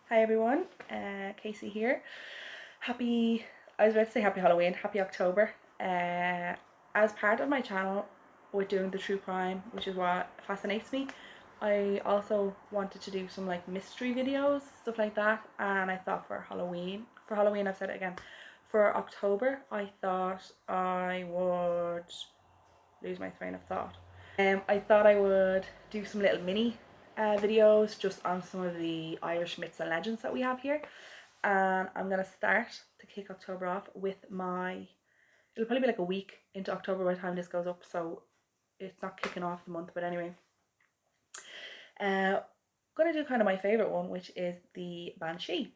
Hi everyone, Casey here. I was about to say happy Halloween, happy October. As part of my channel with doing the true crime, which is what fascinates me, I also wanted to do some like mystery videos, stuff like that. And I thought for Halloween, I've said it again, for October, I thought I would lose my train of thought. I thought I would do some little mini videos just on some of the Irish myths and legends that we have here. And I'm going to start to kick October off with it'll probably be like a week into October by the time this goes up, so it's not kicking off the month, but anyway. I'm going to do kind of my favourite one, which is the Banshee.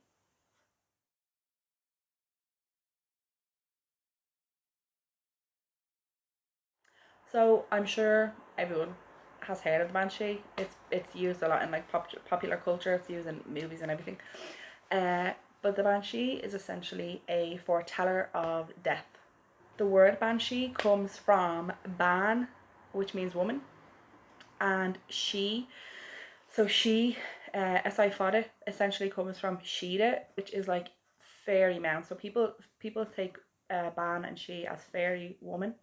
So I'm sure everyone has heard of the Banshee. It's used a lot in like popular culture. It's used in movies and everything. Uh, but the Banshee is essentially a foreteller of death. The word Banshee comes from Ban, which means woman, and she. So she, Esai essentially comes from Shida, which is like fairy mound. So people take Ban and she as fairy woman,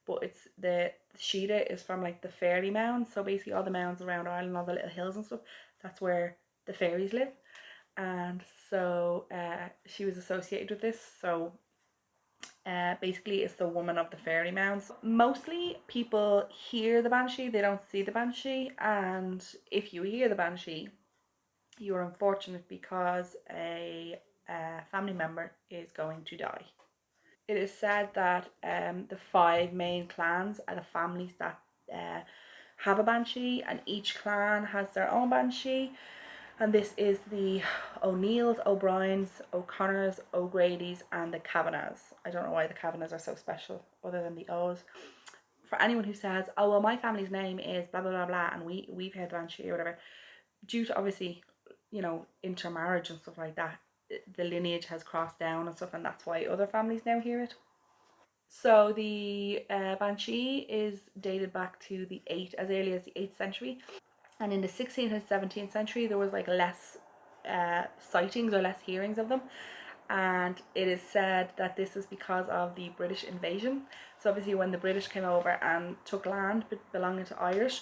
but it's the Sheeta is from like the fairy mounds. So basically all the mounds around Ireland, all the little hills and stuff, that's where the fairies live. And so she was associated with this. So basically it's the woman of the fairy mounds. Mostly people hear the Banshee, they don't see the Banshee. And if you hear the Banshee, you are unfortunate because a family member is going to die. It is said that the five main clans are the families that uh, have a banshee, and each clan has their own banshee. And this is the O'Neills, O'Briens, O'Connors, O'Grady's, and the Kavanaghs. I don't know why the Kavanaghs are so special, other than the O's. For anyone who says, "Oh well, my family's name is blah blah blah blah," and we've had banshee or whatever, due to obviously, intermarriage and stuff like that, the lineage has crossed down and stuff, and that's why other families now hear it. So the Banshee is dated back to as early as the 8th century, and in the 16th and 17th century there was like less sightings or less hearings of them, and it is said that this is because of the British invasion. So obviously when the British came over and took land belonging to Irish,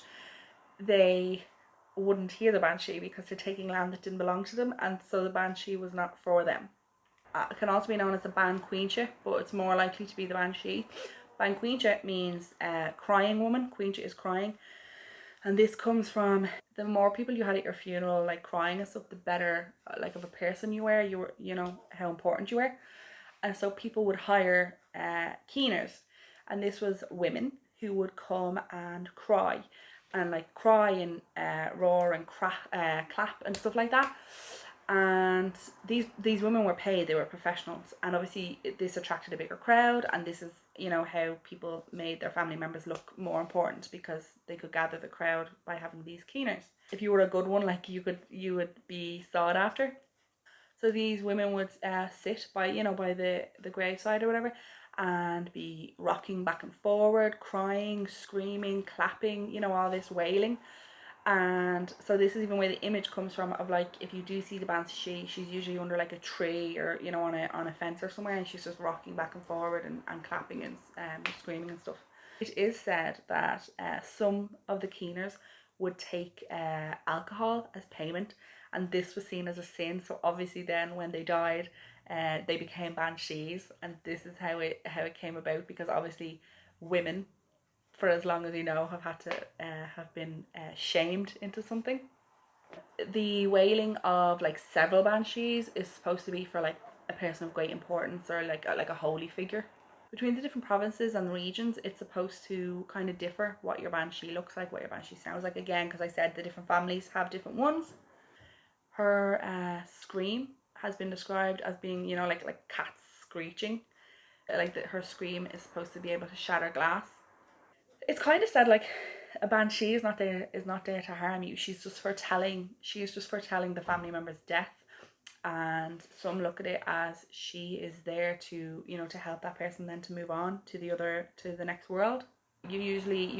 they wouldn't hear the Banshee because they're taking land that didn't belong to them, and so the Banshee was not for them. It can also be known as the Ban Quincha, but it's more likely to be the Banshee. Ban Quincha means crying woman. Quincha is crying. And this comes from the more people you had at your funeral, like crying and stuff, the better like of a person you were. You know how important you were. And so people would hire keeners. And this was women who would come and cry. And like cry and roar and clap and stuff like that. And these women were paid, they were professionals, and obviously this attracted a bigger crowd, and this is how people made their family members look more important because they could gather the crowd by having these keeners. If you were a good one, like you would be sought after. So these women would sit by by the graveside or whatever, and be rocking back and forward, crying, screaming, clapping, all this wailing. And so this is even where the image comes from of like, if you do see the banshee, she's usually under like a tree or on a fence or somewhere, and she's just rocking back and forward and clapping and screaming and stuff. It is said that some of the keeners would take alcohol as payment, and this was seen as a sin. So obviously then when they died, they became banshees, and this is how it came about, because obviously women, for as long as have had to have been shamed into something. The wailing of like several banshees is supposed to be for like a person of great importance, or like a holy figure. Between the different provinces and regions, it's supposed to kind of differ what your banshee looks like, what your banshee sounds like. Again, because I said the different families have different ones. Her scream has been described as being, like cats screeching. Like that, her scream is supposed to be able to shatter glass. It's kind of said like a banshee is not there to harm you. She's just foretelling the family member's death, and some look at it as she is there to to help that person then to move on to the next world. You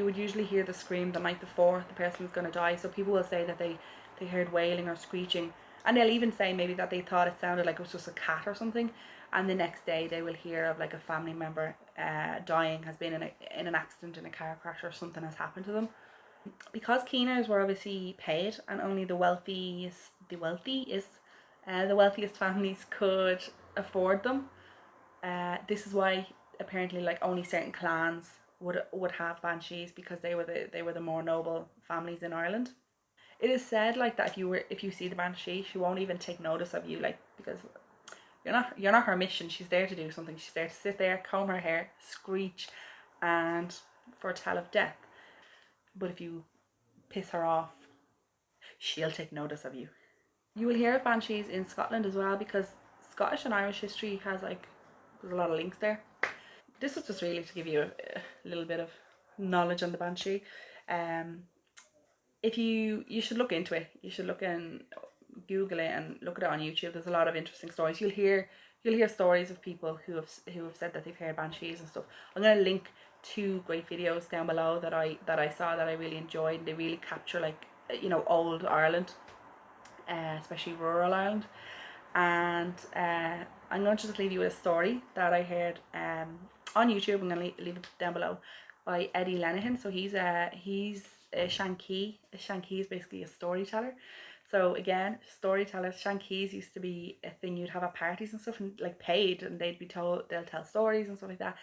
would usually hear the scream the night before the person is going to die. So people will say that they heard wailing or screeching And they'll even say maybe that they thought it sounded like it was just a cat or something, and the next day they will hear of like a family member dying, has been in an accident, in a car crash, or something has happened to them. Because keeners were obviously paid, and only the wealthiest families could afford them. This is why apparently like only certain clans would have banshees, because they were the more noble families in Ireland. It is said like that if you see the banshee, she won't even take notice of you, like, because you're not her mission. She's there to do something. She's there to sit there, comb her hair, screech, and foretell of death. But if you piss her off, she'll take notice of you. You will hear of banshees in Scotland as well, because Scottish and Irish history has like, there's a lot of links there. This is just really to give you a little bit of knowledge on the banshee. Um, if you should look into it. You should look and Google it and look at it on YouTube. There's a lot of interesting stories. You'll hear stories of people who have said that they've heard banshees and stuff. I'm gonna link two great videos down below that I saw that I really enjoyed. They really capture like old Ireland, especially rural Ireland. And I'm going to just leave you with a story that I heard on YouTube. I'm going to leave it down below, by Eddie Lenihan. So he's a Shankie. A Shankie is basically a storyteller. So again, storytellers, Shankies used to be a thing you'd have at parties and stuff, and like paid, and they'll tell stories and stuff like that.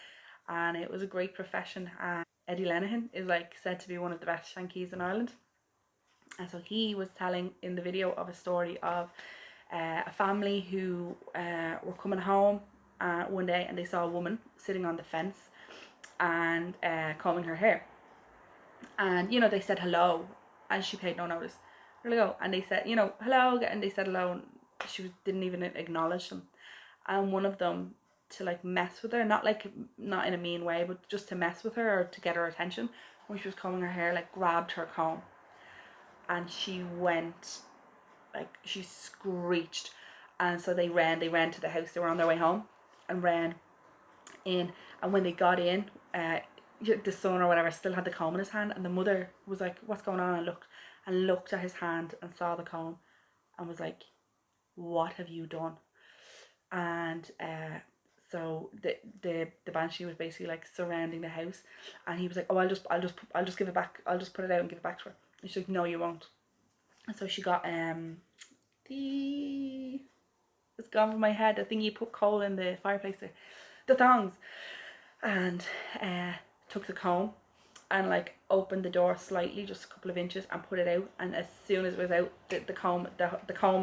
And it was a great profession. And Eddie Lenihan is like said to be one of the best Shankies in Ireland. And so he was telling in the video of a story of a family who were coming home one day, and they saw a woman sitting on the fence and combing her hair. And they said hello, and she paid no notice. There we go. And they said hello, and they said hello, and she didn't even acknowledge them. And one of them, to like mess with her, not in a mean way, but just to mess with her or to get her attention, when she was combing her hair, like grabbed her comb, and she screeched. And so they ran to the house. They were on their way home and ran in. And when they got in, the son or whatever still had the comb in his hand, and the mother was like, what's going on? And looked at his hand and saw the comb and was like, what have you done? And so the banshee was basically like surrounding the house, and he was like, oh, I'll just give it back. I'll just put it out and give it back to her. And she's like, no, you won't. And so she got the it's gone from my head, the thing you put coal in the fireplace there, the thongs, and took the comb and like opened the door slightly, just a couple of inches, and put it out. And as soon as it was out, the comb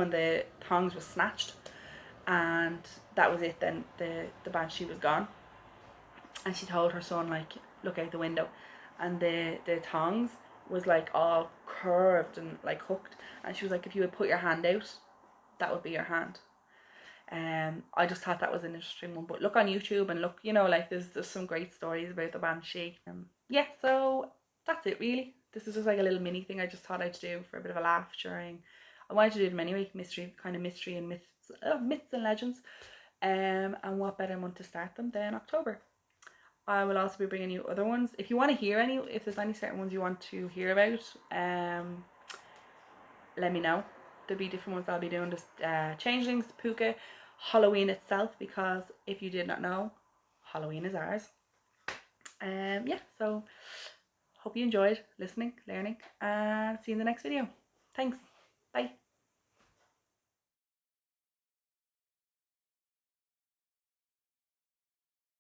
and the thongs was snatched, and that was it. Then the banshee was gone. And she told her son, like, look out the window, and the tongs was like all curved and like hooked. And she was like, if you would put your hand out, that would be your hand. I just thought that was an interesting one. But look on YouTube and look, like there's some great stories about the banshee. Yeah, so that's it really. This is just like a little mini thing I just thought I'd do for a bit of a laugh during. I wanted to do them anyway, mystery and myths and legends. And what better month to start them than October? I will also be bringing you other ones. If you want to hear if there's any certain ones you want to hear about, let me know. There'll be different ones I'll be doing. Just changelings, puka, Halloween itself, because if you did not know, Halloween is ours. Yeah, so hope you enjoyed listening, learning, and see you in the next video. Thanks. Bye.